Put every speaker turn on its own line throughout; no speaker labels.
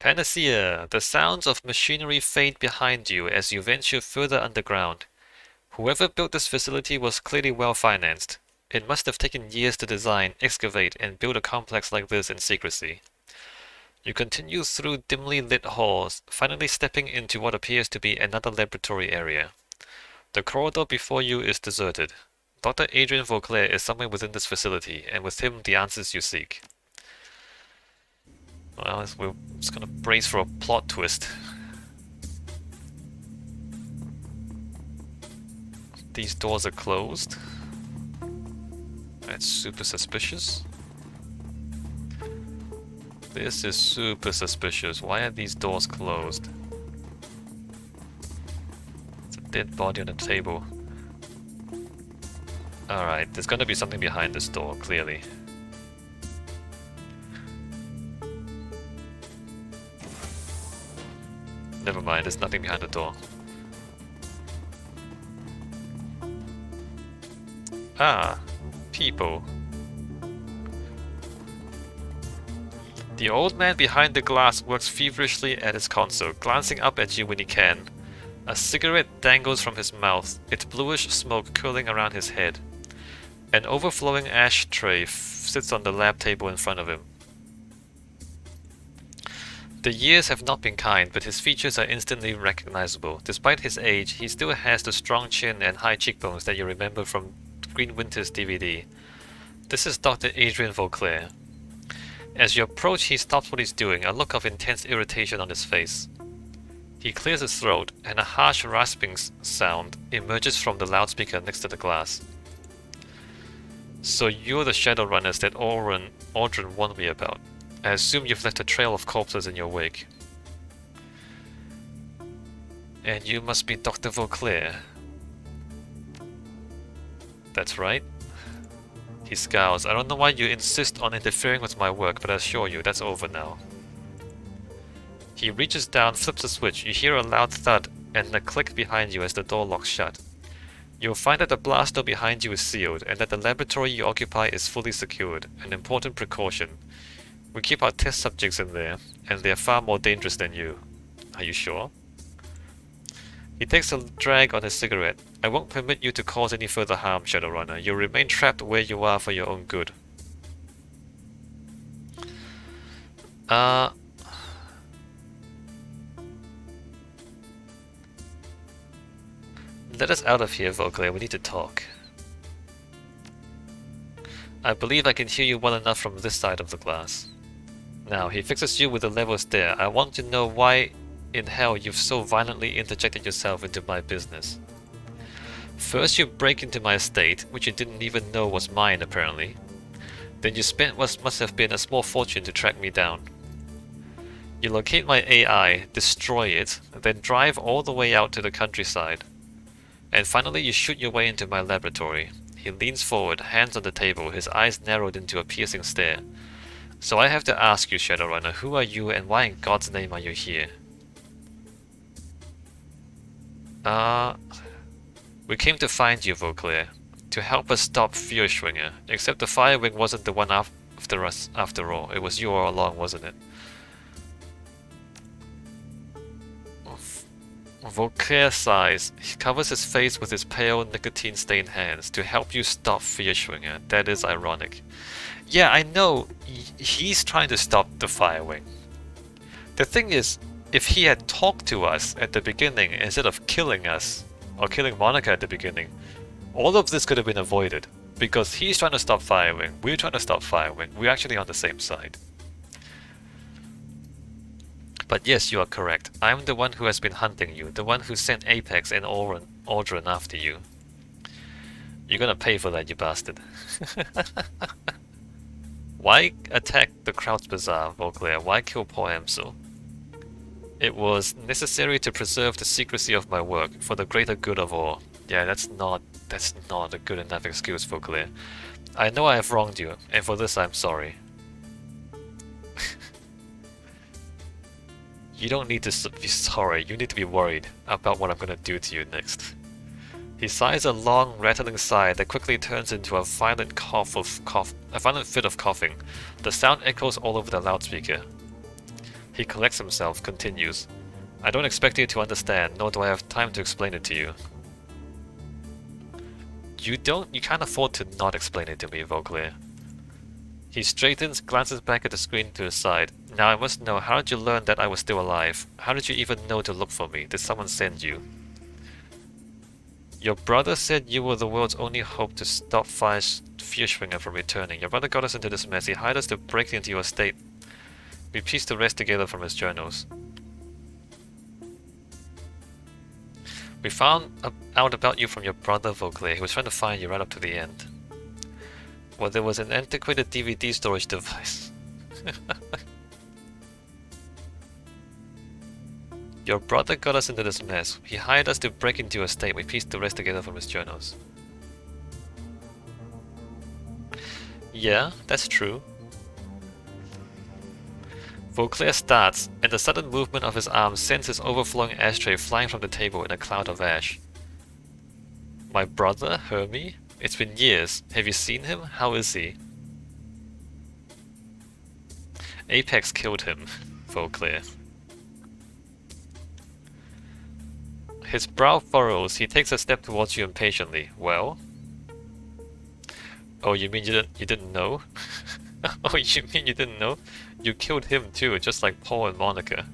Panacea! The sounds of machinery fade behind you as you venture further underground. Whoever built this facility was clearly well financed. It must have taken years to design, excavate, and build a complex like this in secrecy. You continue through dimly lit halls, finally stepping into what appears to be another laboratory area. The corridor before you is deserted. Dr. Adrian Vauclair is somewhere within this facility, and with him the answers you seek. Well, we're just gonna brace for a plot twist. These doors are closed. That's super suspicious. This is super suspicious. Why are these doors closed? It's a dead body on the table. Alright, there's gonna be something behind this door, clearly. Never mind, there's nothing behind the door. Ah, people. The old man behind the glass works feverishly at his console, glancing up at you when he can. A cigarette dangles from his mouth, its bluish smoke curling around his head. An overflowing ashtray sits on the lab table in front of him. The years have not been kind, but his features are instantly recognizable. Despite his age, he still has the strong chin and high cheekbones that you remember from Green Winter's DVD. This is Dr. Adrian Vauclair. As you approach, he stops what he's doing, a look of intense irritation on his face. He clears his throat, and a harsh rasping sound emerges from the loudspeaker next to the glass. So you're the Shadowrunners that Audrun warned me about. I assume you've left a trail of corpses in your wake. And you must be Dr. Vauclair. That's right. He scowls. I don't know why you insist on interfering with my work, but I assure you, that's over now. He reaches down, flips a switch. You hear a loud thud and a click behind you as the door locks shut. You'll find that the blast door behind you is sealed, and that the laboratory you occupy is fully secured, an important precaution. We keep our test subjects in there, and they're far more dangerous than you. Are you sure? He takes a drag on his cigarette. I won't permit you to cause any further harm, Shadowrunner. You'll remain trapped where you are for your own good. Let us out of here, Vauclair. We need to talk. I believe I can hear you well enough from this side of the glass. Now, he fixes you with a level stare. I want to know why in hell you've so violently interjected yourself into my business. First you break into my estate, which you didn't even know was mine apparently. Then you spent what must have been a small fortune to track me down. You locate my AI, destroy it, then drive all the way out to the countryside. And finally you shoot your way into my laboratory. He leans forward, hands on the table, his eyes narrowed into a piercing stare. So I have to ask you, Shadowrunner, who are you and why in God's name are you here? We came to find you, Vauclair, to help us stop Fierschwinger, except the Firewing wasn't the one after us after all. It was you all along, wasn't it? Vauclair sighs. He covers his face with his pale, nicotine-stained hands. To help you stop Fierschwinger. That is ironic. Yeah, I know he's trying to stop the Firewing. The thing is, if he had talked to us at the beginning instead of killing us, or killing Monica at the beginning, all of this could have been avoided. Because he's trying to stop Firewing, we're trying to stop Firewing, we're actually on the same side. But yes, you are correct. I'm the one who has been hunting you, the one who sent Apex and Audrun after you. You're gonna pay for that, you bastard. Why attack the Kraut's Bazaar, Vauclair? Why kill poor Amsel? It was necessary to preserve the secrecy of my work, for the greater good of all. Yeah, that's not a good enough excuse, Vauclair. I know I have wronged you, and for this I'm sorry. You don't need to be sorry, you need to be worried about what I'm gonna do to you next. He sighs a long, rattling sigh that quickly turns into a violent fit of coughing. The sound echoes all over the loudspeaker. He collects himself, continues. I don't expect you to understand, nor do I have time to explain it to you. You can't afford to not explain it to me, Vauclair. He straightens, glances back at the screen to his side. Now I must know, how did you learn that I was still alive? How did you even know to look for me? Did someone send you? Your brother said you were the world's only hope to stop Fierschwinger from returning. Your brother got us into this mess. He hired us to break into your estate. We pieced the rest together from his journals. We found out about you from your brother, Vauclair. He was trying to find you right up to the end. Well, there was an antiquated DVD storage device. Your brother got us into this mess. He hired us to break into your estate. We pieced the rest together from his journals. Yeah, that's true. Vauclair starts, and the sudden movement of his arm sends his overflowing ashtray flying from the table in a cloud of ash. My brother, Hermie? It's been years. Have you seen him? How is he? Apex killed him, Vauclair. His brow furrows. He takes a step towards you impatiently. Well? Oh, you mean you didn't know? Oh, you mean you didn't know? You killed him too, just like Paul and Monica.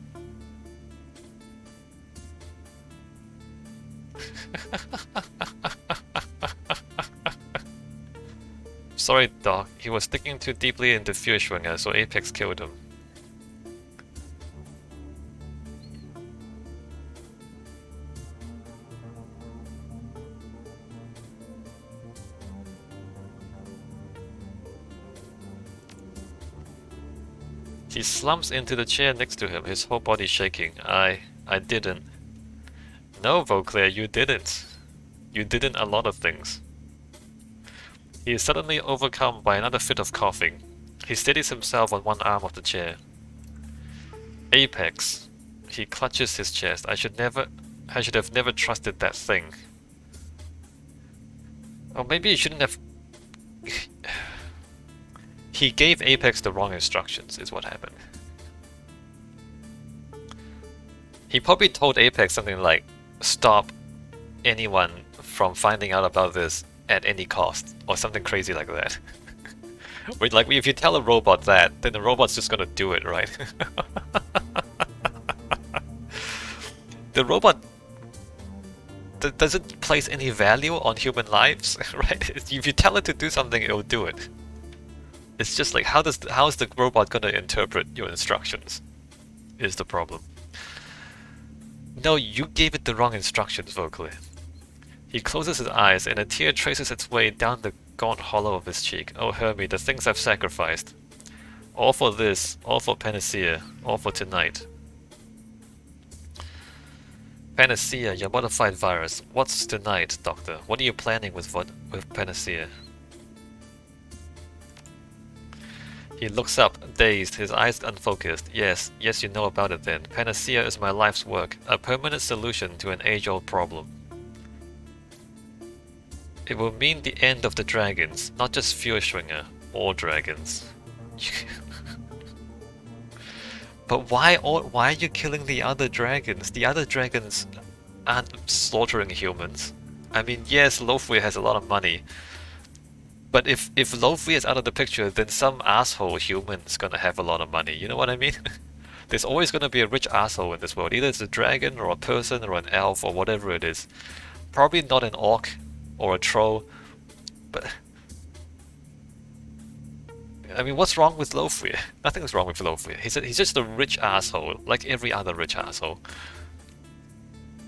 Sorry, Doc. He was sticking too deeply into Fierschwinger, so Apex killed him. He slumps into the chair next to him, his whole body shaking. I didn't. No, Vauclair, you didn't. You didn't a lot of things. He is suddenly overcome by another fit of coughing. He steadies himself on one arm of the chair. Apex. He clutches his chest. I should have never trusted that thing. Or maybe you shouldn't have... He gave Apex the wrong instructions, is what happened. He probably told Apex something like, stop anyone from finding out about this at any cost, or something crazy like that. Like, if you tell a robot that, then the robot's just gonna do it, right? The robot doesn't place any value on human lives, right? If you tell it to do something, it'll do it. It's just like, how is the robot gonna interpret your instructions? Is the problem. No, you gave it the wrong instructions, Vauclair. He closes his eyes, and a tear traces its way down the gaunt hollow of his cheek. Oh, Hermie, the things I've sacrificed. All for this, all for Panacea, all for tonight. Panacea, your modified virus. What's tonight, Doctor? What are you planning with Panacea? He looks up, dazed, his eyes unfocused. Yes, you know about it then. Panacea is my life's work, a permanent solution to an age-old problem. It will mean the end of the dragons, not just Fierschwinger, or dragons. But why are you killing the other dragons? The other dragons aren't slaughtering humans. I mean, yes, Lofweir has a lot of money. But if Lofweir is out of the picture, then some asshole human's gonna have a lot of money. You know what I mean? There's always gonna be a rich asshole in this world. Either it's a dragon, or a person, or an elf, or whatever it is. Probably not an orc, or a troll. But... I mean, what's wrong with Lofweir? Nothing's wrong with Lofweir. He's just a rich asshole, like every other rich asshole.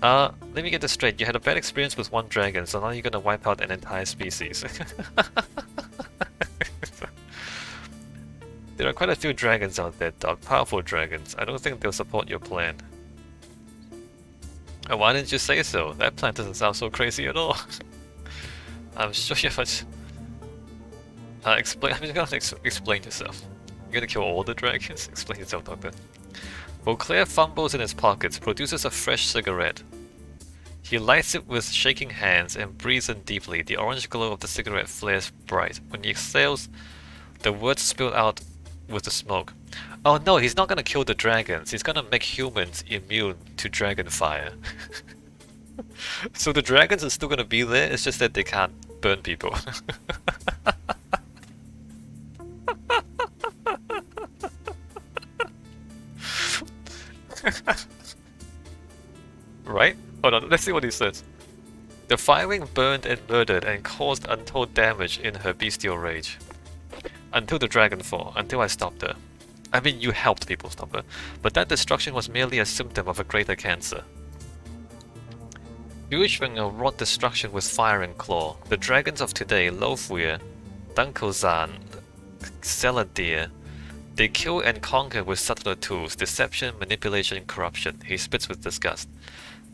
Let me get this straight. You had a bad experience with one dragon, so now you're gonna wipe out an entire species. There are quite a few dragons out there, Doc. Powerful dragons. I don't think they'll support your plan. Oh, why didn't you say so? That plan doesn't sound so crazy at all. I'm sure you must... I'm just gonna explain yourself. You're gonna kill all the dragons? Explain yourself, Doctor. Vauclair fumbles in his pockets, produces a fresh cigarette. He lights it with shaking hands and breathes in deeply. The orange glow of the cigarette flares bright. When he exhales, the words spill out with the smoke. Oh no, he's not gonna kill the dragons. He's gonna make humans immune to dragon fire. So the dragons are still gonna be there, it's just that they can't burn people. Right? Hold on, let's see what he says. The firewing burned and murdered and caused untold damage in her bestial rage. Until the Dragonfall, until I stopped her. I mean, you helped people stop her, but that destruction was merely a symptom of a greater cancer. Uishwinger wrought destruction with fire and claw. The dragons of today, Lofweir, Dunkozan, Celadir, they kill and conquer with subtler tools, deception, manipulation, corruption. He spits with disgust.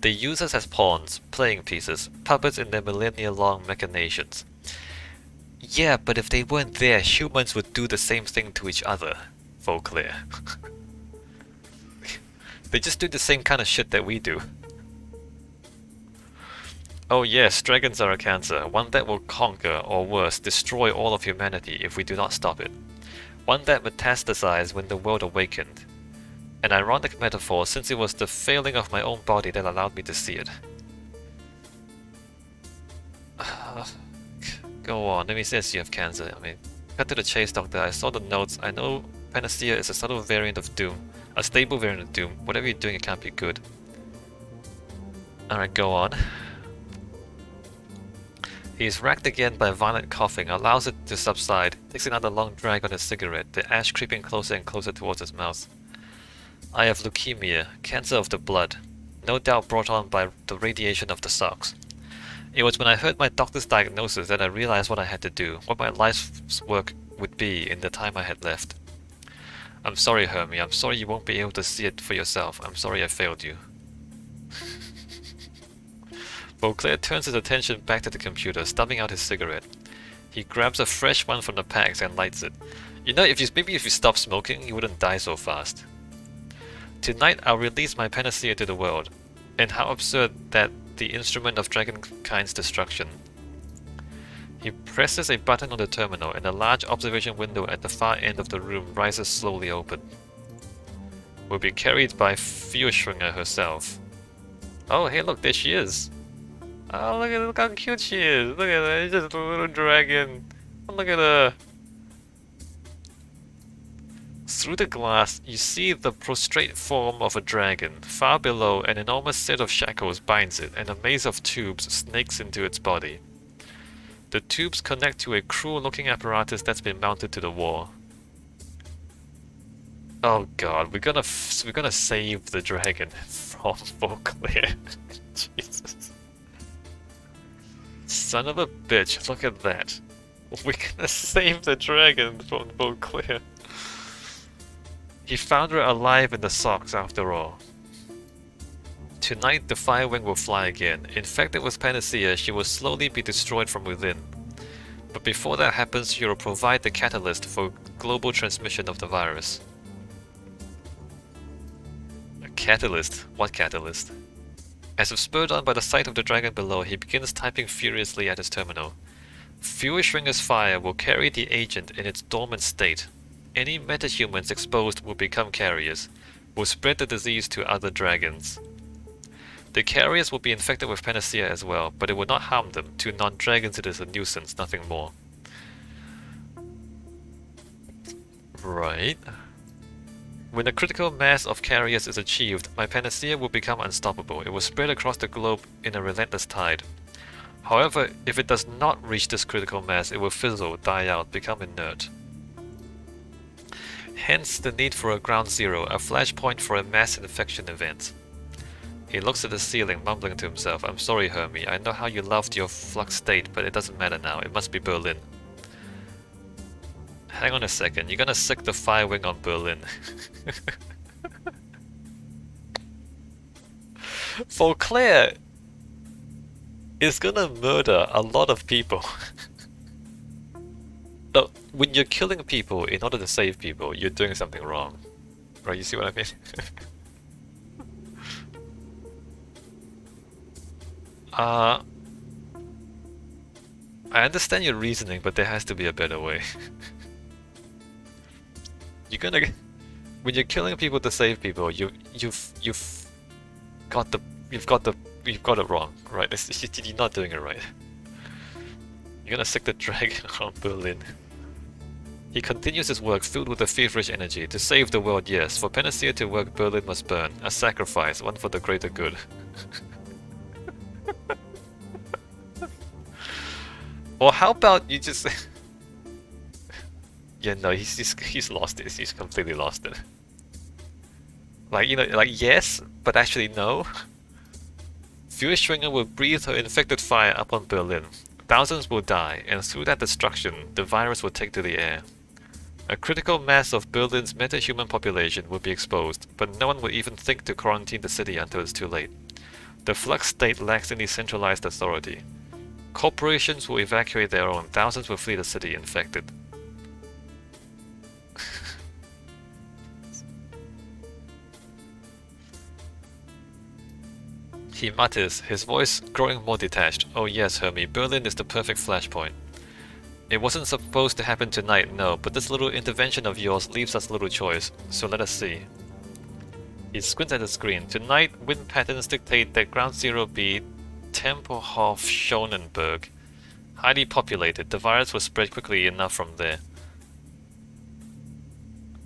They use us as pawns, playing pieces, puppets in their millennia-long machinations. Yeah, but if they weren't there, humans would do the same thing to each other, Vauclair. They just do the same kind of shit that we do. Oh yes, dragons are a cancer, one that will conquer, or worse, destroy all of humanity if we do not stop it. One that metastasized when the world awakened. An ironic metaphor, since it was the failing of my own body that allowed me to see it. Go on, let me say you have cancer. I mean, cut to the chase, Doctor. I saw the notes. I know Panacea is a subtle variant of Doom. A stable variant of Doom. Whatever you're doing, it can't be good. Alright, go on. He is racked again by violent coughing, allows it to subside, takes another long drag on his cigarette, the ash creeping closer and closer towards his mouth. I have leukemia, cancer of the blood, no doubt brought on by the radiation of the socks. It was when I heard my doctor's diagnosis that I realized what I had to do, what my life's work would be in the time I had left. I'm sorry, Hermie, I'm sorry you won't be able to see it for yourself, I'm sorry I failed you. Vauclair turns his attention back to the computer, stubbing out his cigarette. He grabs a fresh one from the packs and lights it. You know, maybe if you stopped smoking, you wouldn't die so fast. Tonight I'll release my Panacea to the world. And how absurd that the instrument of dragonkind's destruction. He presses a button on the terminal and a large observation window at the far end of the room rises slowly open. Will be carried by Feuerschwinger herself. Oh hey look, there she is! Oh look how cute she is! Look at her, it's just a little dragon! Oh, look at her! Through the glass, you see the prostrate form of a dragon. Far below, an enormous set of shackles binds it, and a maze of tubes snakes into its body. The tubes connect to a cruel-looking apparatus that's been mounted to the wall. Oh god, we're gonna save the dragon from Vauclair. Jesus. Son of a bitch, look at that. We're gonna save the dragon from Vauclair. He found her alive in the socks after all. Tonight the firewing will fly again. Infected with Panacea, she will slowly be destroyed from within. But before that happens, she will provide the catalyst for global transmission of the virus. A catalyst? What catalyst? As if spurred on by the sight of the dragon below, he begins typing furiously at his terminal. Feuerschwinger's fire will carry the agent in its dormant state. Any metahumans exposed will become carriers, will spread the disease to other dragons. The carriers will be infected with Panacea as well, but it will not harm them. To non-dragons it is a nuisance, nothing more. Right. When a critical mass of carriers is achieved, my Panacea will become unstoppable. It will spread across the globe in a relentless tide. However, if it does not reach this critical mass, it will fizzle, die out, become inert. Hence the need for a ground zero, a flashpoint for a mass infection event. He looks at the ceiling, mumbling to himself, I'm sorry Hermie, I know how you loved your flux state, but it doesn't matter now, it must be Berlin. Hang on a second, you're gonna sick the firewing on Berlin. Vauclair is gonna murder a lot of people. No, when you're killing people in order to save people, you're doing something wrong. Right, you see what I mean? I understand your reasoning, but there has to be a better way. You're When you're killing people to save people, got the you've got the you've got it wrong, right? You're not doing it right. You're gonna sick the dragon on Berlin. He continues his work filled with a feverish energy. To save the world, yes. For Panacea to work, Berlin must burn. A sacrifice, one for the greater good. Or how about you just... Yeah, no, he's lost it. He's completely lost it. Like, you know, like, yes, but actually no. Fürchtringer will breathe her infected fire upon Berlin. Thousands will die, and through that destruction, the virus will take to the air. A critical mass of Berlin's meta-human population will be exposed, but no one will even think to quarantine the city until it's too late. The flux state lacks any centralized authority. Corporations will evacuate their own, thousands will flee the city infected. He mutters, his voice growing more detached. Oh yes, Hermie, Berlin is the perfect flashpoint. It wasn't supposed to happen tonight, no, but this little intervention of yours leaves us little choice, so let us see. He squints at the screen. Tonight, wind patterns dictate that Ground Zero be Tempelhof Schonenberg. Highly populated, the virus will spread quickly enough from there.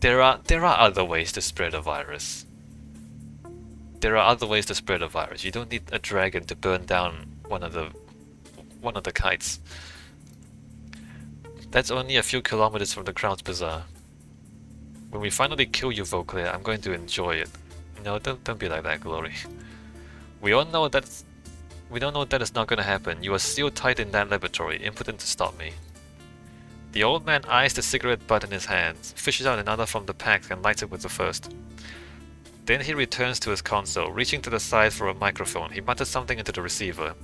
There are other ways to spread a virus. There are other ways to spread a virus. You don't need a dragon to burn down one of the kites. That's only a few kilometers from the Crowd's Bazaar. When we finally kill you, Vauclair, I'm going to enjoy it. No, don't be like that, Glory. We all know that it's not going to happen. You are sealed tight in that laboratory, impotent to stop me. The old man eyes the cigarette butt in his hands, fishes out another from the pack and lights it with the first. Then he returns to his console, reaching to the side for a microphone. He mutters something into the receiver.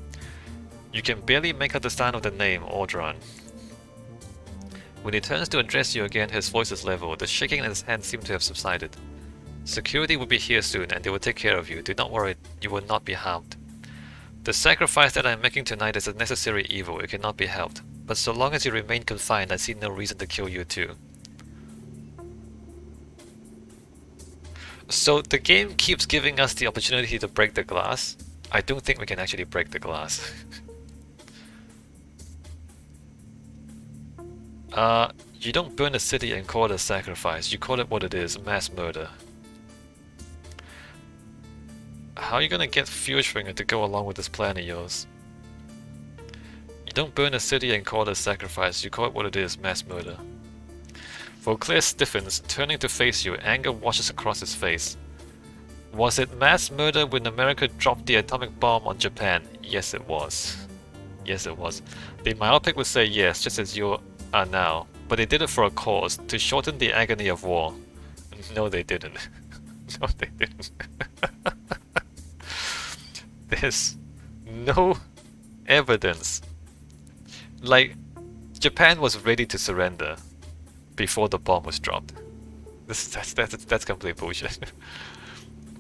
You can barely make out the sound of the name, Audran. When he turns to address you again, his voice is level. The shaking in his hands seems to have subsided. Security will be here soon, and they will take care of you. Do not worry, you will not be harmed. The sacrifice that I am making tonight is a necessary evil. It cannot be helped. But so long as you remain confined, I see no reason to kill you too. So the game keeps giving us the opportunity to break the glass. I don't think we can actually break the glass. You don't burn a city and call it a sacrifice. You call it what it is, mass murder. How are you gonna get Fürchtringer to go along with this plan of yours? You don't burn a city and call it a sacrifice. You call it what it is, mass murder. Vauclair stiffens, turning to face you. Anger washes across his face. Was it mass murder when America dropped the atomic bomb on Japan? Yes, it was. Yes, it was. The myopic would say yes, just as you are now. But they did it for a cause, to shorten the agony of war. No, they didn't. No, they didn't. There's no evidence. Like, Japan was ready to surrender before the bomb was dropped. That's complete bullshit.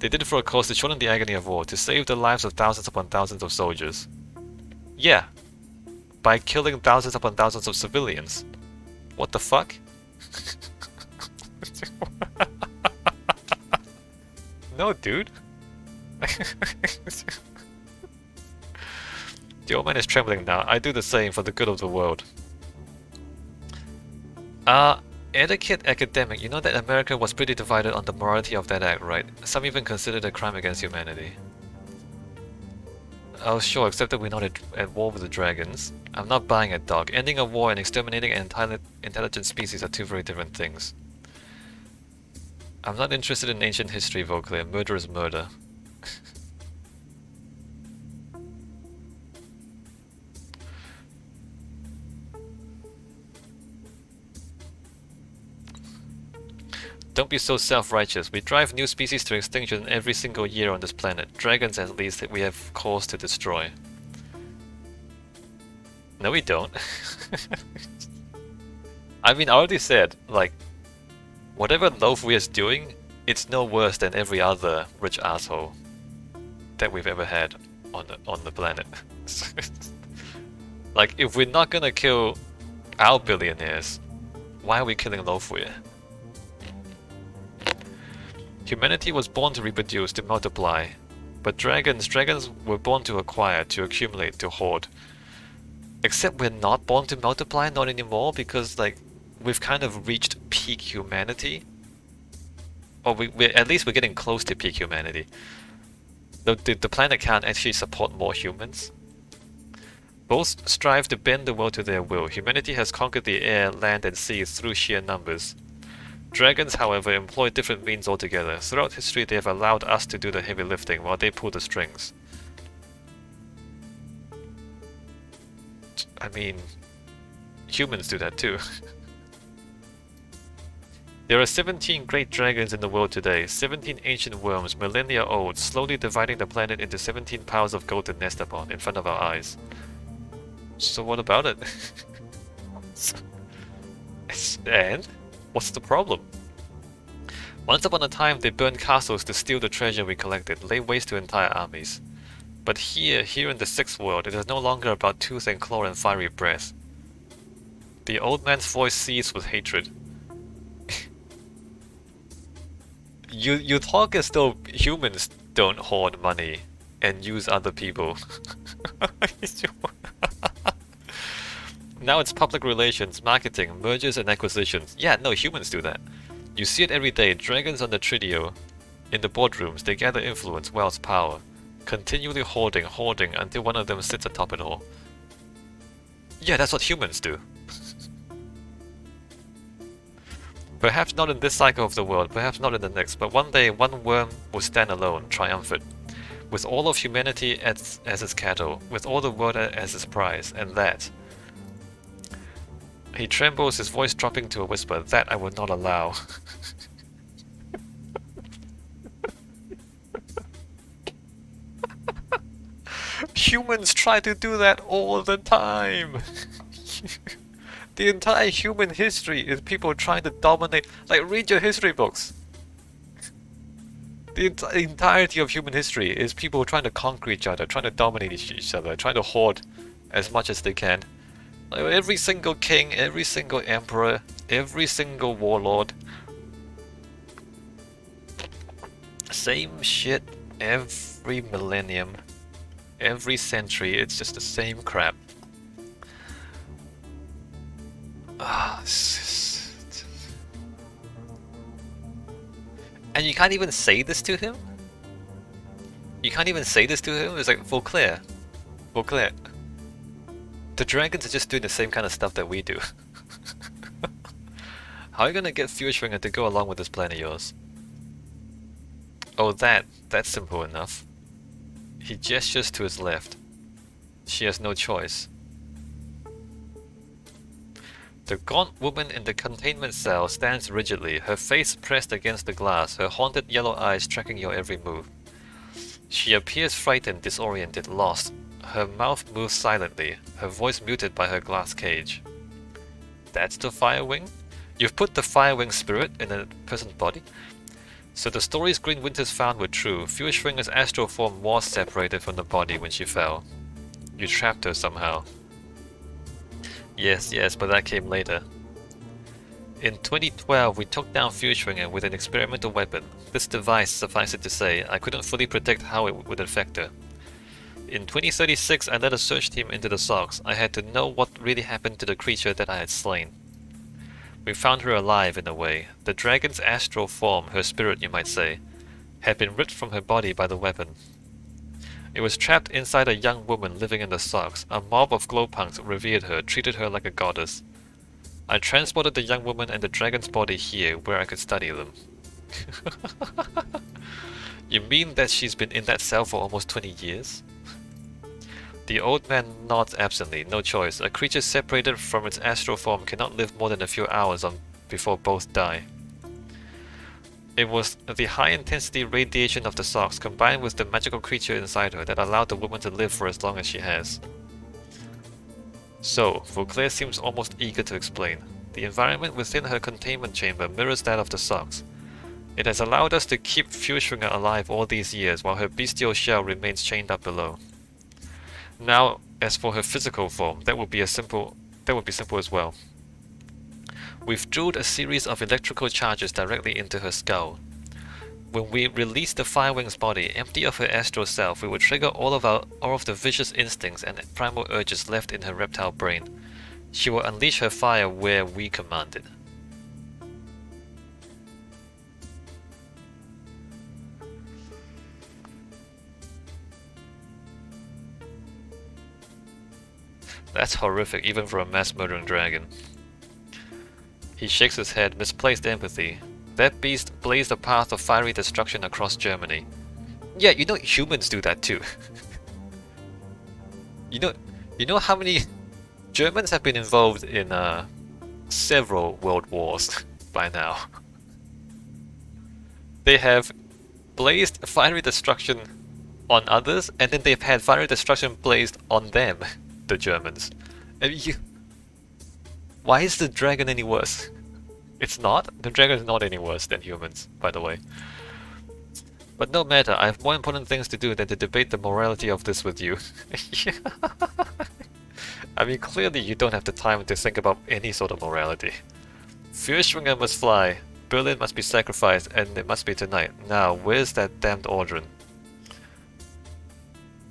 They did it for a cause to shorten the agony of war, to save the lives of thousands upon thousands of soldiers. Yeah, by killing thousands upon thousands of civilians. What the fuck? No, dude. The old man is trembling now. I do the same for the good of the world. Etiquette academic, you know that America was pretty divided on the morality of that act, right? Some even consider it a crime against humanity. Oh sure, except that we're not at war with the dragons. I'm not buying it, dog. Ending a war and exterminating an intelligent species are two very different things. I'm not interested in ancient history, Vauclair. Murder is murder. Don't be so self-righteous. We drive new species to extinction every single year on this planet. Dragons, at least, that we have cause to destroy. No, we don't. I mean, I already said, like, whatever Loafweir is doing, it's no worse than every other rich asshole that we've ever had on the planet. Like, if we're not gonna kill our billionaires, why are we killing Loafweir? Humanity was born to reproduce, to multiply. But dragons were born to acquire, to accumulate, to hoard. Except we're not born to multiply, not anymore, because like we've kind of reached peak humanity. Or at least we're getting close to peak humanity. The planet can't actually support more humans. Both strive to bend the world to their will. Humanity has conquered the air, land, and sea through sheer numbers. Dragons, however, employ different means altogether. Throughout history, they have allowed us to do the heavy lifting while they pull the strings. I mean, humans do that too. There are 17 great dragons in the world today, 17 ancient worms, millennia old, slowly dividing the planet into 17 piles of gold to nest upon, in front of our eyes. So what about it? And? What's the problem? Once upon a time, they burned castles to steal the treasure we collected, lay waste to entire armies. But here in the sixth world, it is no longer about tooth and claw and fiery breath. The old man's voice seethes with hatred. You talk as though humans don't hoard money and use other people. Now it's public relations, marketing, mergers and acquisitions. Yeah, no, humans do that. You see it every day, dragons on the Tridio. In the boardrooms, they gather influence, wealth, power. Continually hoarding until one of them sits atop it all. Yeah, that's what humans do. Perhaps not in this cycle of the world, perhaps not in the next, but one day one worm will stand alone, triumphant, with all of humanity as its cattle, with all the world as its prize, and that... He trembles, his voice dropping to a whisper, that I will not allow. Humans try to do that all the time! The entire human history is people trying to dominate. Like, read your history books. The entirety of human history is people trying to conquer each other, trying to dominate each other, trying to hoard as much as they can. Like, every single king, every single emperor, every single warlord. Same shit every millennium, every century, it's just the same crap. And you can't even say this to him? You can't even say this to him? It's like, Vauclair. Vauclair. The dragons are just doing the same kind of stuff that we do. How are you gonna get Feuerschwinger to go along with this plan of yours? Oh, that's simple enough. He gestures to his left. She has no choice. The gaunt woman in the containment cell stands rigidly, her face pressed against the glass, her haunted yellow eyes tracking your every move. She appears frightened, disoriented, lost. Her mouth moves silently, her voice muted by her glass cage. That's the Firewing? You've put the Firewing spirit in a person's body? So the stories Green Winters found were true. Feuerschwinger's astral form was separated from the body when she fell. You trapped her somehow. Yes, but that came later. In 2012, we took down Feuerschwinger with an experimental weapon. This device, suffice it to say, I couldn't fully predict how it would affect her. In 2036, I led a search team into the Sox. I had to know what really happened to the creature that I had slain. We found her alive in a way. The dragon's astral form, her spirit you might say, had been ripped from her body by the weapon. It was trapped inside a young woman living in the Sox. A mob of glowpunks revered her, treated her like a goddess. I transported the young woman and the dragon's body here, where I could study them. You mean that she's been in that cell for almost 20 years? The old man nods absently, no choice. A creature separated from its astral form cannot live more than a few hours before both die. It was the high-intensity radiation of the Sox combined with the magical creature inside her that allowed the woman to live for as long as she has. So, Vauclair seems almost eager to explain. The environment within her containment chamber mirrors that of the Sox. It has allowed us to keep Feuerschwinger alive all these years while her bestial shell remains chained up below. Now, as for her physical form, that would be simple as well. We've drilled a series of electrical charges directly into her skull. When we release the Firewing's body, empty of her astral self, we will trigger all of the vicious instincts and primal urges left in her reptile brain. She will unleash her fire where we command it. That's horrific, even for a mass-murdering dragon. He shakes his head, misplaced empathy. That beast blazed a path of fiery destruction across Germany. Yeah, you know humans do that too. You know how many Germans have been involved in several world wars by now. They have blazed fiery destruction on others, and then they've had fiery destruction blazed on them, the Germans. I mean, why is the dragon any worse? It's not. The dragon is not any worse than humans, by the way. But no matter, I have more important things to do than to debate the morality of this with you. I mean, clearly you don't have the time to think about any sort of morality. Fürschwinger must fly, Berlin must be sacrificed, and it must be tonight. Now, where's that damned Aldrin?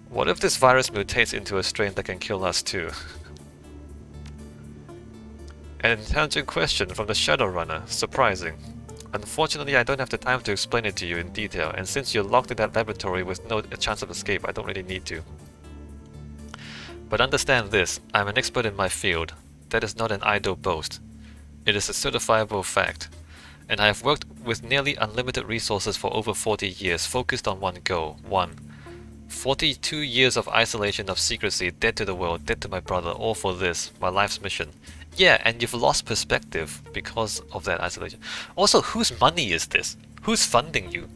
What if this virus mutates into a strain that can kill us too? An intelligent question from the Shadowrunner. Surprising. Unfortunately, I don't have the time to explain it to you in detail, and since you're locked in that laboratory with no chance of escape, I don't really need to. But understand this, I'm an expert in my field. That is not an idle boast. It is a certifiable fact. And I have worked with nearly unlimited resources for over 40 years, focused on one goal. 42 years of isolation, of secrecy, dead to the world, dead to my brother, all for this, my life's mission. Yeah, and you've lost perspective because of that isolation. Also, whose money is this? Who's funding you?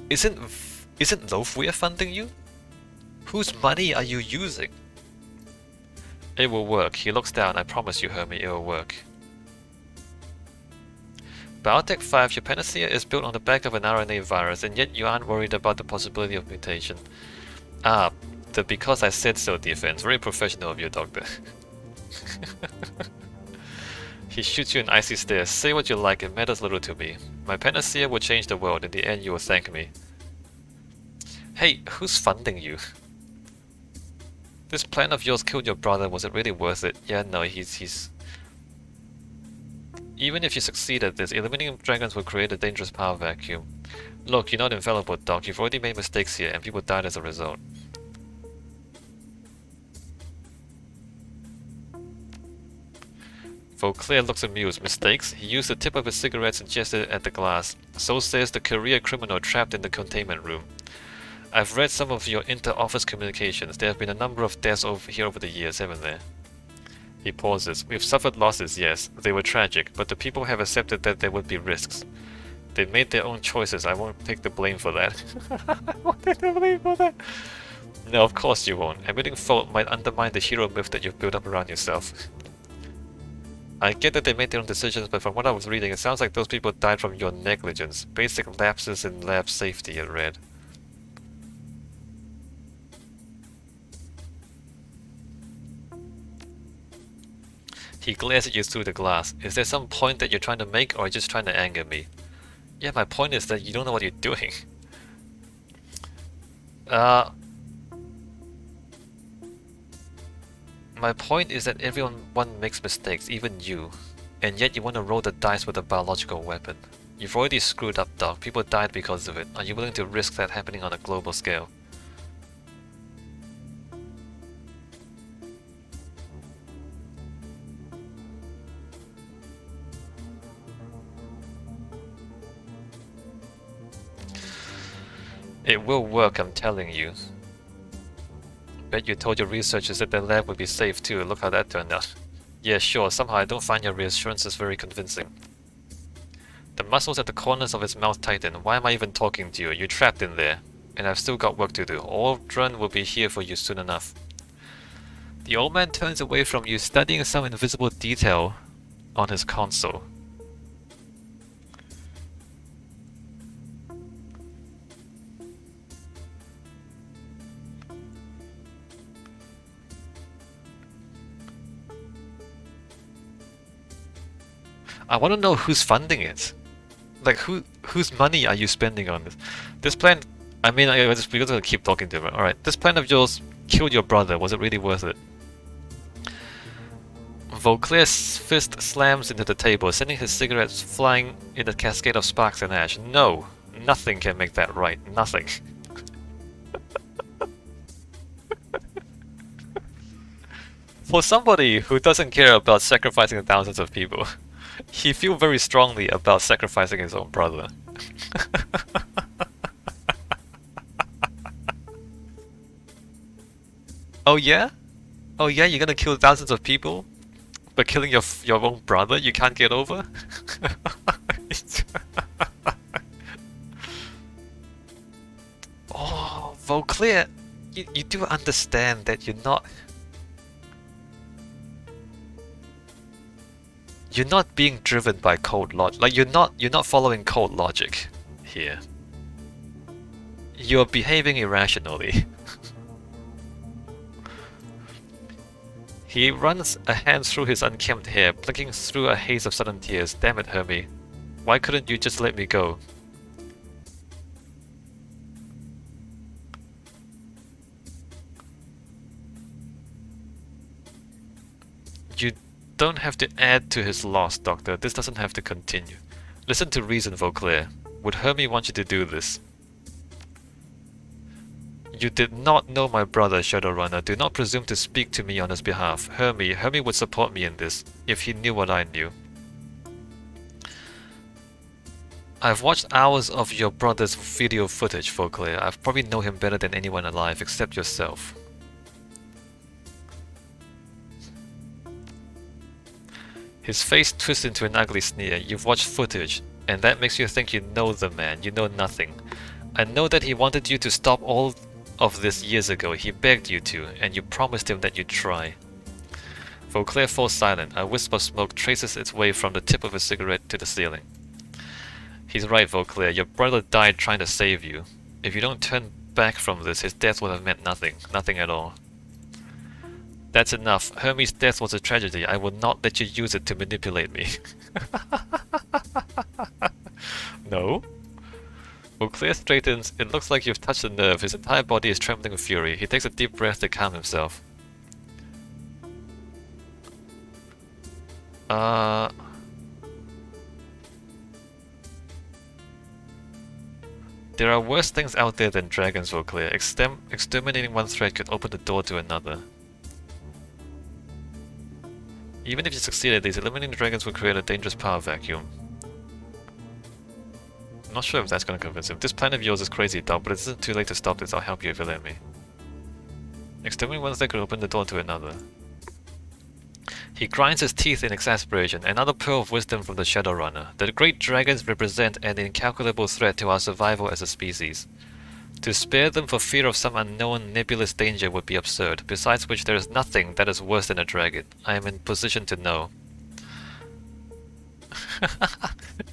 Isn't Vauclair funding you? Whose money are you using? It will work. He looks down. I promise you, Hermie, it will work. Biotech 5, your Panacea is built on the back of an RNA virus, and yet you aren't worried about the possibility of mutation. Ah, the because I said so defense. Very professional of you, Doctor. He shoots you an icy stare. Say what you like, it matters little to me. My Panacea will change the world. In the end, you will thank me. Hey, who's funding you? This plan of yours killed your brother. Was it really worth it? Yeah, no, he's... Even if you succeed at this, eliminating dragons will create a dangerous power vacuum. Look, you're not infallible, Doc. You've already made mistakes here, and people died as a result. Vauclair looks amused. Mistakes? He used the tip of his cigarettes and gestured at the glass. So says the career criminal trapped in the containment room. I've read some of your inter-office communications. There have been a number of deaths over the years, haven't there? He pauses. We've suffered losses, yes. They were tragic, but the people have accepted that there would be risks. They made their own choices. I won't take the blame for that. I won't take the blame for that. No, of course you won't. Admitting fault might undermine the hero myth that you've built up around yourself. I get that they made their own decisions, but from what I was reading, it sounds like those people died from your negligence. Basic lapses in lab safety, it read. He glares at you through the glass. Is there some point that you're trying to make, or are you just trying to anger me? Yeah, my point is that you don't know what you're doing. My point is that everyone makes mistakes, even you. And yet you want to roll the dice with a biological weapon. You've already screwed up, Doc. People died because of it. Are you willing to risk that happening on a global scale? It will work, I'm telling you. Bet you told your researchers that their lab would be safe too. Look how that turned out. Yeah, sure. Somehow I don't find your reassurances very convincing. The muscles at the corners of his mouth tighten. Why am I even talking to you? You're trapped in there. And I've still got work to do. Aldrin will be here for you soon enough. The old man turns away from you, studying some invisible detail on his console. I want to know who's funding it. Like, whose money are you spending on this? This plan, I mean, we're just gonna keep talking to him. Alright, this plan of yours killed your brother. Was it really worth it? Vauclair's fist slams into the table, sending his cigarettes flying in a cascade of sparks and ash. No, nothing can make that right. Nothing. For somebody who doesn't care about sacrificing thousands of people, he feels very strongly about sacrificing his own brother. Oh yeah? Oh yeah, you're gonna kill thousands of people? But killing your own brother you can't get over? Oh, Vauclair, you do understand that you're not being driven by cold logic. Like you're not following cold logic here. You're behaving irrationally. He runs a hand through his unkempt hair, blinking through a haze of sudden tears. Damn it, Hermie. Why couldn't you just let me go? You don't have to add to his loss, Doctor. This doesn't have to continue. Listen to reason, Vauclair. Would Hermie want you to do this? You did not know my brother, Shadowrunner. Do not presume to speak to me on his behalf. Hermie would support me in this, if he knew what I knew. I've watched hours of your brother's video footage, Vauclair. I probably know him better than anyone alive, except yourself. His face twists into an ugly sneer. You've watched footage, and that makes you think you know the man. You know nothing. I know that he wanted you to stop all of this years ago. He begged you to, and you promised him that you'd try. Vauclair falls silent. A wisp of smoke traces its way from the tip of his cigarette to the ceiling. He's right, Vauclair. Your brother died trying to save you. If you don't turn back from this, his death would have meant nothing. Nothing at all. That's enough. Hermie's death was a tragedy. I will not let you use it to manipulate me. No? Vauclair straightens. It looks like you've touched a nerve. His entire body is trembling with fury. He takes a deep breath to calm himself. There are worse things out there than dragons, Vauclair. Exterminating one threat could open the door to another. Even if you succeeded, these eliminating dragons would create a dangerous power vacuum. I'm not sure if that's going to convince him. This plan of yours is crazy, Doc, but it isn't too late to stop this. I'll help you if you let me. Exterminating one threat could open the door to another. He grinds his teeth in exasperation. Another pearl of wisdom from the Shadowrunner. The great dragons represent an incalculable threat to our survival as a species. To spare them for fear of some unknown nebulous danger would be absurd, besides which there is nothing that is worse than a dragon. I am in position to know.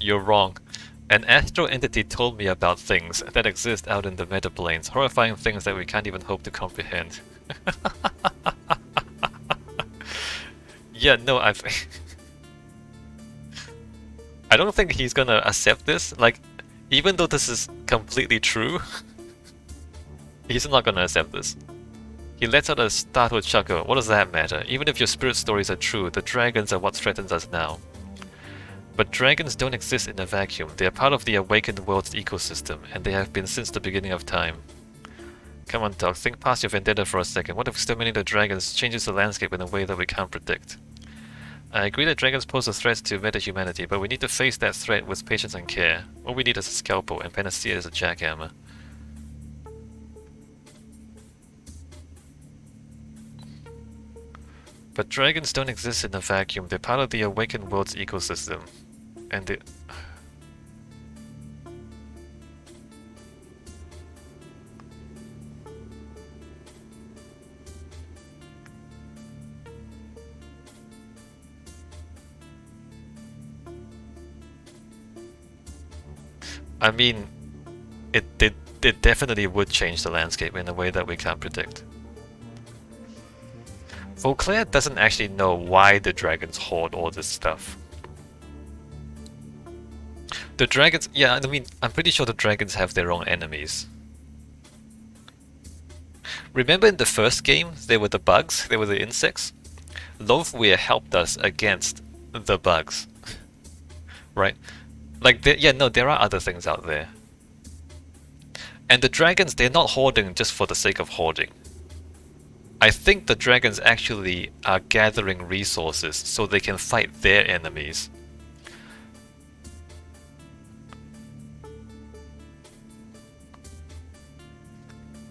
You're wrong. An astral entity told me about things that exist out in the metaplanes, horrifying things that we can't even hope to comprehend. Yeah, no, I don't think he's gonna accept this. Like, even though this is completely true, he's not gonna accept this. He lets out a startled chuckle. What does that matter? Even if your spirit stories are true, the dragons are what threatens us now. But dragons don't exist in a vacuum. They are part of the awakened world's ecosystem, and they have been since the beginning of time. Come on, Doc, think past your vendetta for a second. What if exterminating the dragons changes the landscape in a way that we can't predict? I agree that dragons pose a threat to meta-humanity, but we need to face that threat with patience and care. All we need is a scalpel, and Panacea is a jackhammer. But dragons don't exist in a vacuum. They're part of the awakened world's ecosystem. And they... I mean, it definitely would change the landscape in a way that we can't predict. Vauclair doesn't actually know why the dragons hoard all this stuff. The dragons, yeah, I mean, I'm pretty sure the dragons have their own enemies. Remember in the first game, they were the bugs, they were the insects? Vauclair helped us against the bugs, right? Like, yeah, no, there are other things out there. And the dragons, they're not hoarding just for the sake of hoarding. I think the dragons actually are gathering resources so they can fight their enemies.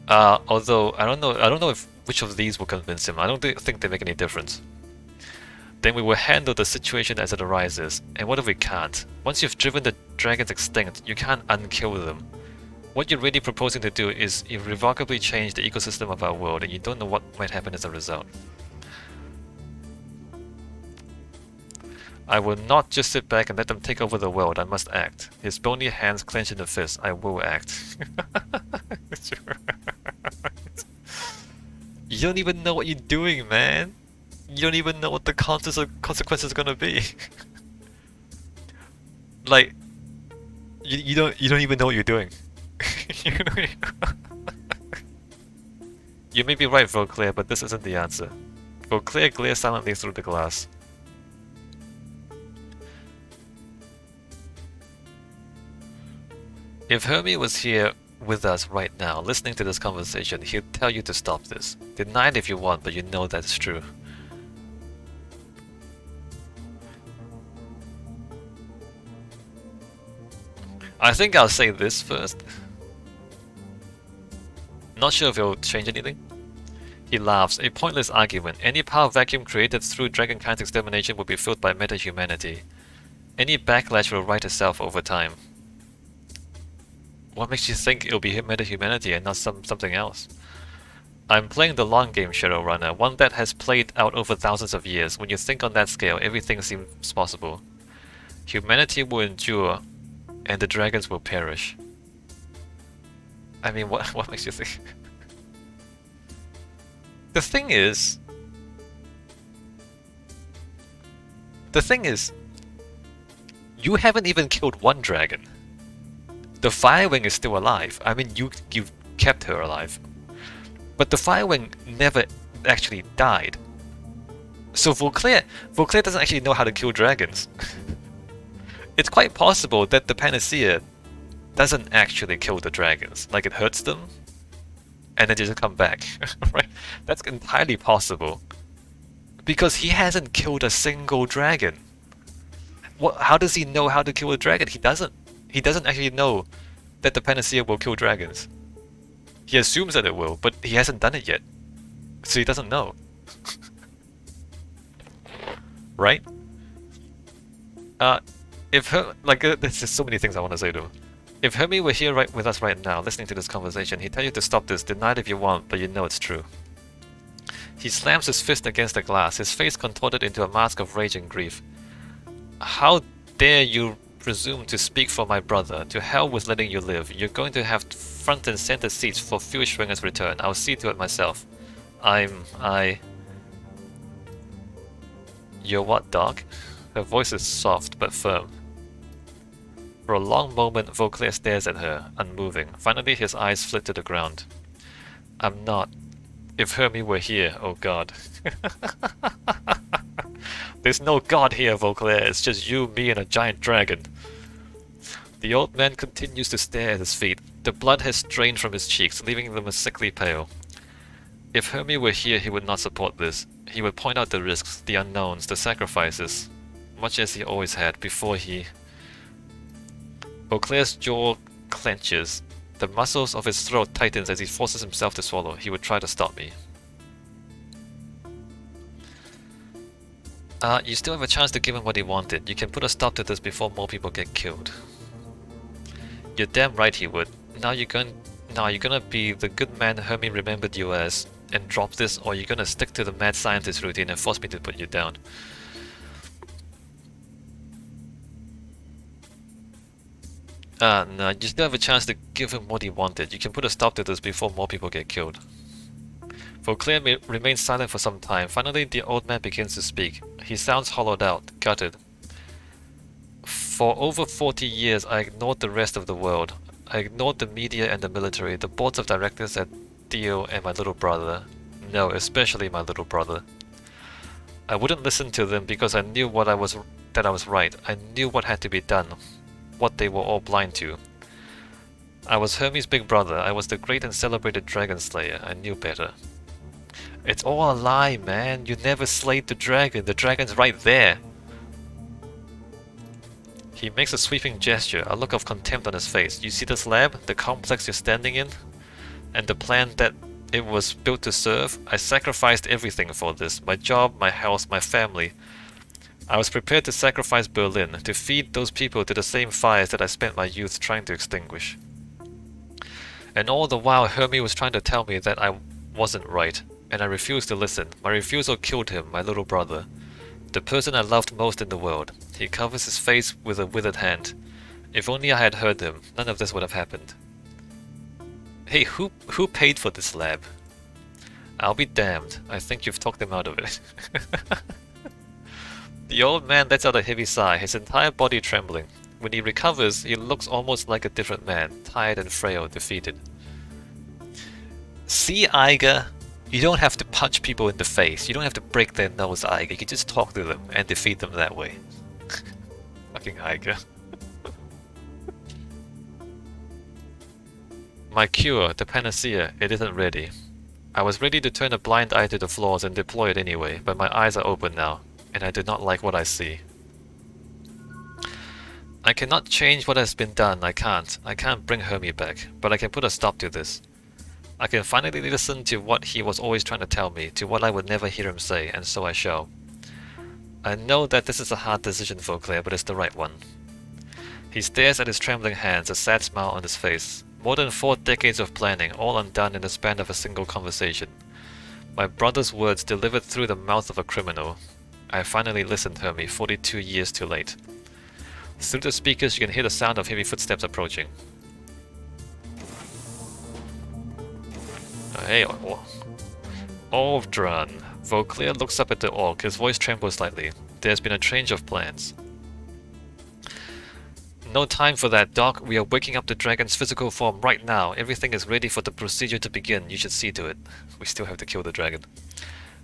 Although I don't know if which of these will convince him. I don't think they make any difference. Then we will handle the situation as it arises. And what if we can't? Once you've driven the dragons extinct, you can't unkill them. What you're really proposing to do is irrevocably change the ecosystem of our world, and you don't know what might happen as a result. I will not just sit back and let them take over the world. I must act. His bony hands clenched in a fist. I will act. You don't even know what you're doing, man. You don't even know what the consequences are gonna be. Like, you don't even know what you're doing. You may be right, Vauclair, but this isn't the answer. Vauclair glares silently through the glass. If Hermie was here with us right now, listening to this conversation, he'd tell you to stop this. Deny it if you want, but you know that's true. I think I'll say this first. Not sure if it'll change anything. He laughs. A pointless argument. Any power vacuum created through dragonkind's extermination will be filled by meta-humanity. Any backlash will right itself over time. What makes you think it'll be meta-humanity and not something else? I'm playing the long game, Shadowrunner, one that has played out over thousands of years. When you think on that scale, everything seems possible. Humanity will endure, and the dragons will perish. I mean, what makes you think? The thing is, you haven't even killed one dragon. The Firewing is still alive. I mean, you've kept her alive. But the Firewing never actually died. So Vauclair doesn't actually know how to kill dragons. It's quite possible that the Panacea doesn't actually kill the dragons. Like, it hurts them, and then they just come back. Right? That's entirely possible. Because he hasn't killed a single dragon. How does he know how to kill a dragon? He doesn't. He doesn't actually know that the Panacea will kill dragons. He assumes that it will, but he hasn't done it yet. So he doesn't know. Right? There's just so many things I want to say to him. If Hermie were here right with us right now, listening to this conversation, he'd tell you to stop this, deny it if you want, but you know it's true. He slams his fist against the glass, his face contorted into a mask of rage and grief. How dare you presume to speak for my brother? To hell with letting you live. You're going to have front and center seats for Fusewinger's return. I'll see to it myself. You're what, dog? Her voice is soft but firm. For a long moment, Vauclair stares at her, unmoving. Finally, his eyes flit to the ground. I'm not. If Hermie were here, oh god. There's no god here, Vauclair. It's just you, me, and a giant dragon. The old man continues to stare at his feet. The blood has drained from his cheeks, leaving them a sickly pale. If Hermie were here, he would not support this. He would point out the risks, the unknowns, the sacrifices, much as he always had before he... Vauclair's jaw clenches. The muscles of his throat tightens as he forces himself to swallow. He would try to stop me. You still have a chance to give him what he wanted. You can put a stop to this before more people get killed. You're damn right he would. Now you're gonna be the good man Hermie remembered you as and drop this, or you're gonna stick to the mad scientist routine and force me to put you down. No, you still have a chance to give him what he wanted. You can put a stop to this before more people get killed. Vauclair remains silent for some time. Finally, the old man begins to speak. He sounds hollowed out, gutted. For over 40 years, I ignored the rest of the world. I ignored the media and the military, the boards of directors at Dio and my little brother. No, especially my little brother. I wouldn't listen to them because I knew that I was right. I knew what had to be done, what they were all blind to. I was Hermes' big brother. I was the great and celebrated dragon slayer. I knew better. It's all a lie, man. You never slayed the dragon. The dragon's right there. He makes a sweeping gesture, a look of contempt on his face. You see this lab? The complex you're standing in? And the plan that it was built to serve? I sacrificed everything for this. My job, my house, my family. I was prepared to sacrifice Berlin, to feed those people to the same fires that I spent my youth trying to extinguish. And all the while Hermes was trying to tell me that I wasn't right, and I refused to listen. My refusal killed him, my little brother. The person I loved most in the world. He covers his face with a withered hand. If only I had heard him, none of this would have happened. Hey, who paid for this lab? I'll be damned. I think you've talked him out of it. The old man lets out a heavy sigh, his entire body trembling. When he recovers, he looks almost like a different man, tired and frail, defeated. See, Iger? You don't have to punch people in the face. You don't have to break their nose, Iger. You can just talk to them and defeat them that way. Fucking Iger. My cure, the Panacea, it isn't ready. I was ready to turn a blind eye to the flaws and deploy it anyway, but my eyes are open now, and I do not like what I see. I cannot change what has been done, I can't. I can't bring Hermes back, but I can put a stop to this. I can finally listen to what he was always trying to tell me, to what I would never hear him say, and so I shall. I know that this is a hard decision, Vauclair, but it's the right one. He stares at his trembling hands, a sad smile on his face. More than 4 decades of planning, all undone in the span of a single conversation. My brother's words delivered through the mouth of a criminal. I finally listened, Hermes, 42 years too late. Through the speakers, you can hear the sound of heavy footsteps approaching. Hey, Ordran. Vauclair looks up at the orc, his voice trembles slightly. There's been a change of plans. No time for that, Doc. We are waking up the dragon's physical form right now. Everything is ready for the procedure to begin. You should see to it. We still have to kill the dragon.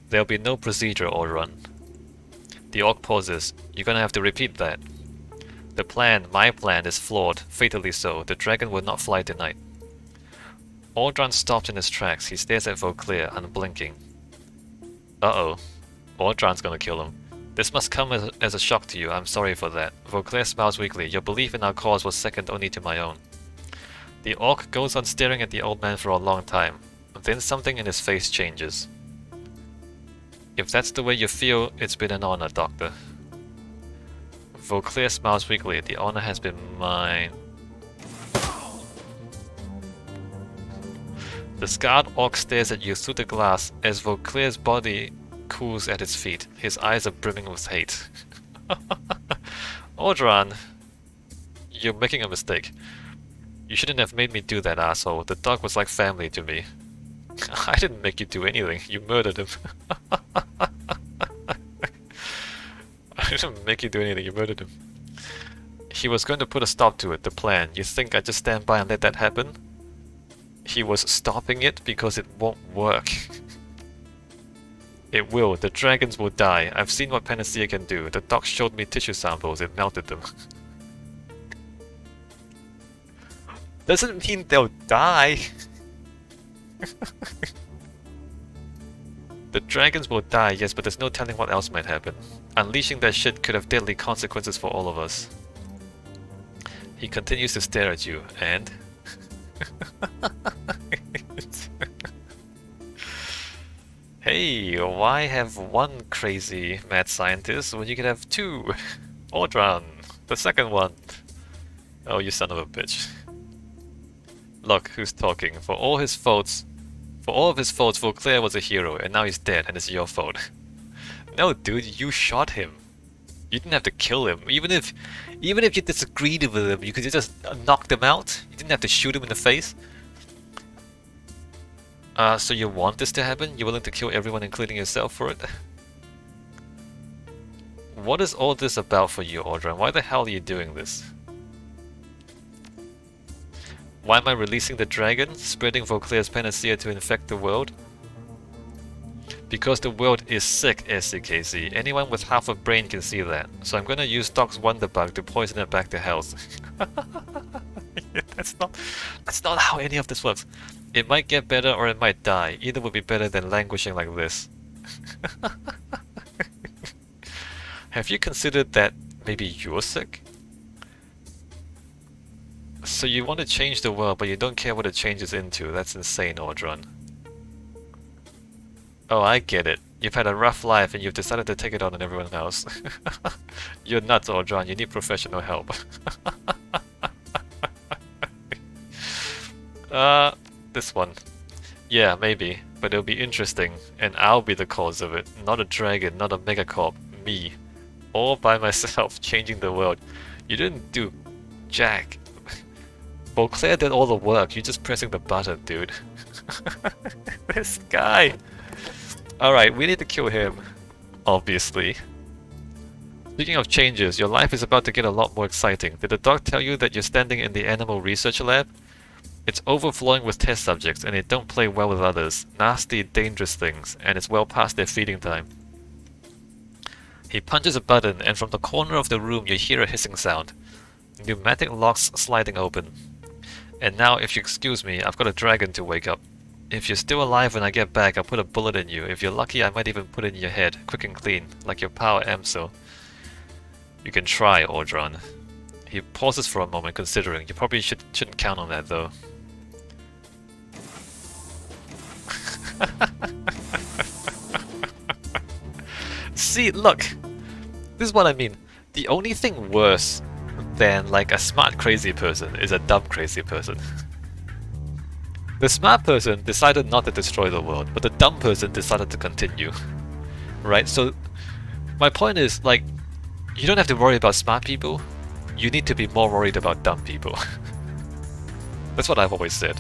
There'll be no procedure, Ordran. The orc pauses. You're gonna have to repeat that. The plan, my plan, is flawed, fatally so. The dragon will not fly tonight. Ordran stops in his tracks. He stares at Vauclair, unblinking. Uh-oh. Ordran's gonna kill him. This must come as a shock to you. I'm sorry for that. Vauclair smiles weakly. Your belief in our cause was second only to my own. The orc goes on staring at the old man for a long time. Then something in his face changes. If that's the way you feel, it's been an honor, Doctor. Vauclair smiles weakly. The honor has been mine. The scarred orc stares at you through the glass as Vauclair's body cools at his feet. His eyes are brimming with hate. Ordran, you're making a mistake. You shouldn't have made me do that, asshole. The dog was like family to me. I didn't make you do anything. You murdered him. I didn't make you do anything. You murdered him. He was going to put a stop to it, the plan. You think I'd just stand by and let that happen? He was stopping it because it won't work. It will. The dragons will die. I've seen what Panacea can do. The doc showed me tissue samples. It melted them. Doesn't mean they'll die. The dragons will die, yes, but there's no telling what else might happen. Unleashing that shit could have deadly consequences for all of us. He continues to stare at you, and... Hey, why have one crazy mad scientist when you can have 2? Ordran, the second one. Oh, you son of a bitch. Look, who's talking. For all of his faults, Vauclair was a hero, and now he's dead, and it's your fault. No, dude, you shot him. You didn't have to kill him. Even if you disagreed with him, you could just knock him out. You didn't have to shoot him in the face. So you want this to happen? You're willing to kill everyone, including yourself, for it? What is all this about for you, Audran? Why the hell are you doing this? Why am I releasing the dragon? Spreading Vauclair's Panacea to infect the world? Because the world is sick, SCKC. Anyone with half a brain can see that. So I'm gonna use Doc's Wonderbug to poison it back to health. That's not how any of this works. It might get better or it might die. Either would be better than languishing like this. Have you considered that maybe you're sick? So you want to change the world, but you don't care what it changes into. That's insane, Audran. Oh, I get it. You've had a rough life and you've decided to take it on everyone else. You're nuts, Audran. You need professional help. This one. Yeah, maybe. But it'll be interesting. And I'll be the cause of it. Not a dragon, not a megacorp. Me. All by myself, changing the world. You didn't do jack. Vauclair did all the work. You're just pressing the button, dude. This guy. Alright, we need to kill him. Obviously. Speaking of changes, your life is about to get a lot more exciting. Did the doc tell you that you're standing in the animal research lab? It's overflowing with test subjects and they don't play well with others. Nasty, dangerous things, and it's well past their feeding time. He punches a button and from the corner of the room you hear a hissing sound. Pneumatic locks sliding open. And now, if you excuse me, I've got a dragon to wake up. If you're still alive when I get back, I'll put a bullet in you. If you're lucky, I might even put it in your head, quick and clean, like your power Amso. You can try, Audran. He pauses for a moment, considering. You probably shouldn't count on that, though. See, look! This is what I mean. The only thing worse than like a smart crazy person is a dumb crazy person. The smart person decided not to destroy the world, but the dumb person decided to continue. Right? So my point is, like, you don't have to worry about smart people, you need to be more worried about dumb people. That's what I've always said.